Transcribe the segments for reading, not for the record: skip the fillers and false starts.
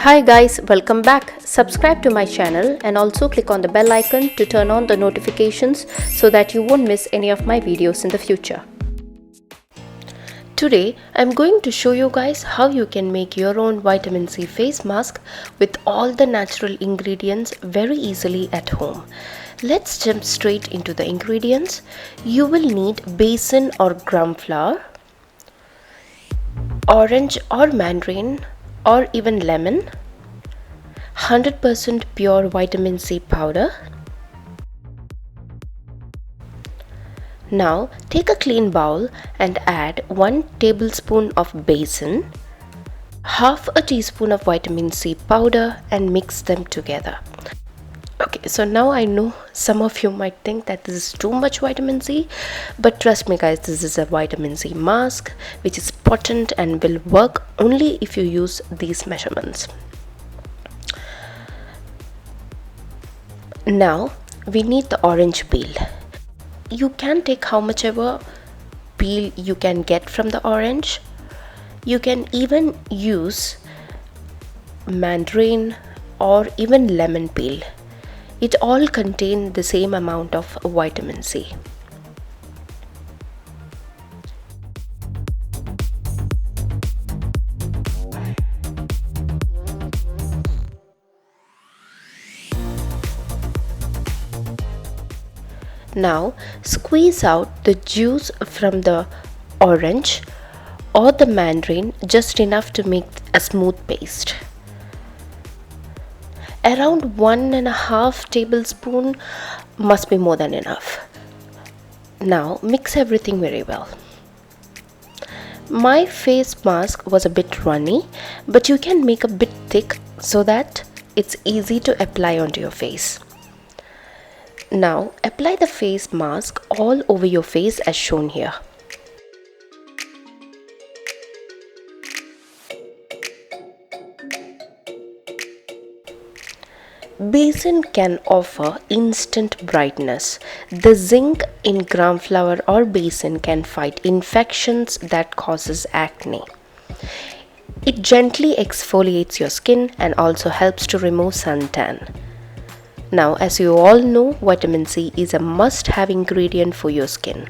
Hi guys, welcome back. Subscribe to my channel and also click on the bell icon to turn on the notifications so that you won't miss any of my videos in the future. Today, I'm going to show you guys how you can make your own vitamin C face mask with all the natural ingredients very easily at home. Let's jump straight into the ingredients. You will need besan or gram flour, orange or mandarin or even lemon, 100% pure vitamin C powder. Now take a clean bowl and add 1 tablespoon of besan, half a teaspoon of vitamin C powder and mix them together. Okay, so now I know some of you might think that this is too much vitamin C, but trust me guys, this is a vitamin C mask which is potent and will work only if you use these measurements. Now we need the orange peel. You can take how much ever peel you can get from the orange. You can even use mandarin or even lemon peel. It all contain the same amount of vitamin C. Now squeeze out the juice from the orange or the mandarin just enough to make a smooth paste. Around 1.5 tablespoon must be more than enough. Now mix everything very well. My face mask was a bit runny, but you can make a bit thick so that it's easy to apply onto your face. Now apply the face mask all over your face as shown here. Besan can offer instant brightness. The zinc in gram flour or besan can fight infections that causes acne. It gently exfoliates your skin and also helps to remove suntan. Now, as you all know, vitamin C is a must-have ingredient for your skin.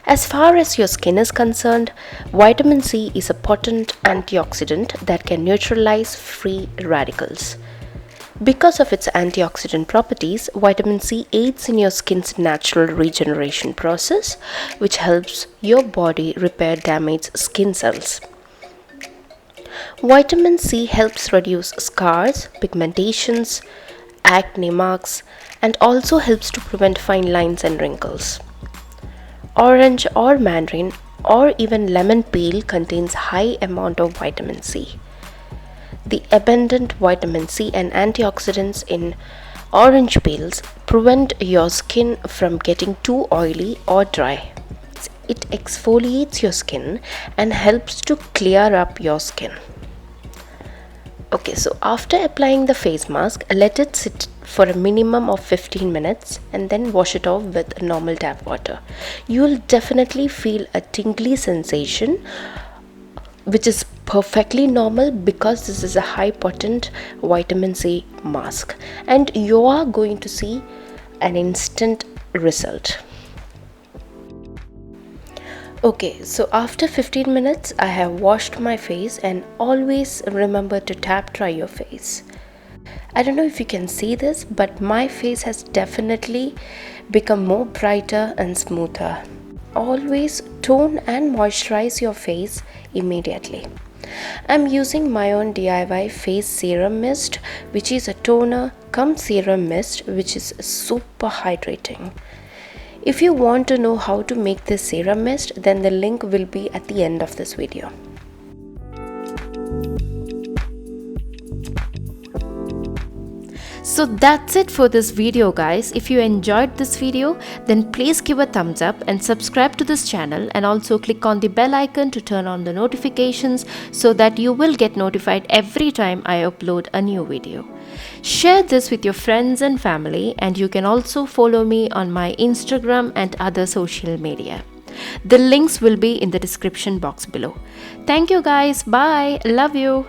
As far as your skin is concerned, vitamin C is a potent antioxidant that can neutralize free radicals. Because of its antioxidant properties, vitamin C aids in your skin's natural regeneration process, which helps your body repair damaged skin cells. Vitamin C helps reduce scars, pigmentations, acne marks, and also helps to prevent fine lines and wrinkles. Orange or mandarin or even lemon peel contains high amount of vitamin C. The abundant vitamin C and antioxidants in orange peels prevent your skin from getting too oily or dry. It exfoliates your skin and helps to clear up your skin. Okay, so after applying the face mask, let it sit for a minimum of 15 minutes and then wash it off with normal tap water. You will definitely feel a tingly sensation, which is perfectly normal because this is a high potent vitamin C mask and you are going to see an instant result. Okay, so after 15 minutes I have washed my face, and always remember to tap dry your face. I don't know if you can see this, but my face has definitely become more brighter and smoother. Always tone and moisturize your face immediately. I'm using my own DIY face serum mist, which is a toner cum serum mist which is super hydrating. If you want to know how to make this serum mist, then the link will be at the end of this video. So that's it for this video guys. If you enjoyed this video, then please give a thumbs up and subscribe to this channel, and also click on the bell icon to turn on the notifications so that you will get notified every time I upload a new video. Share this with your friends and family, and you can also follow me on my Instagram and other social media. The links will be in the description box below. Thank you guys. Bye. Love you.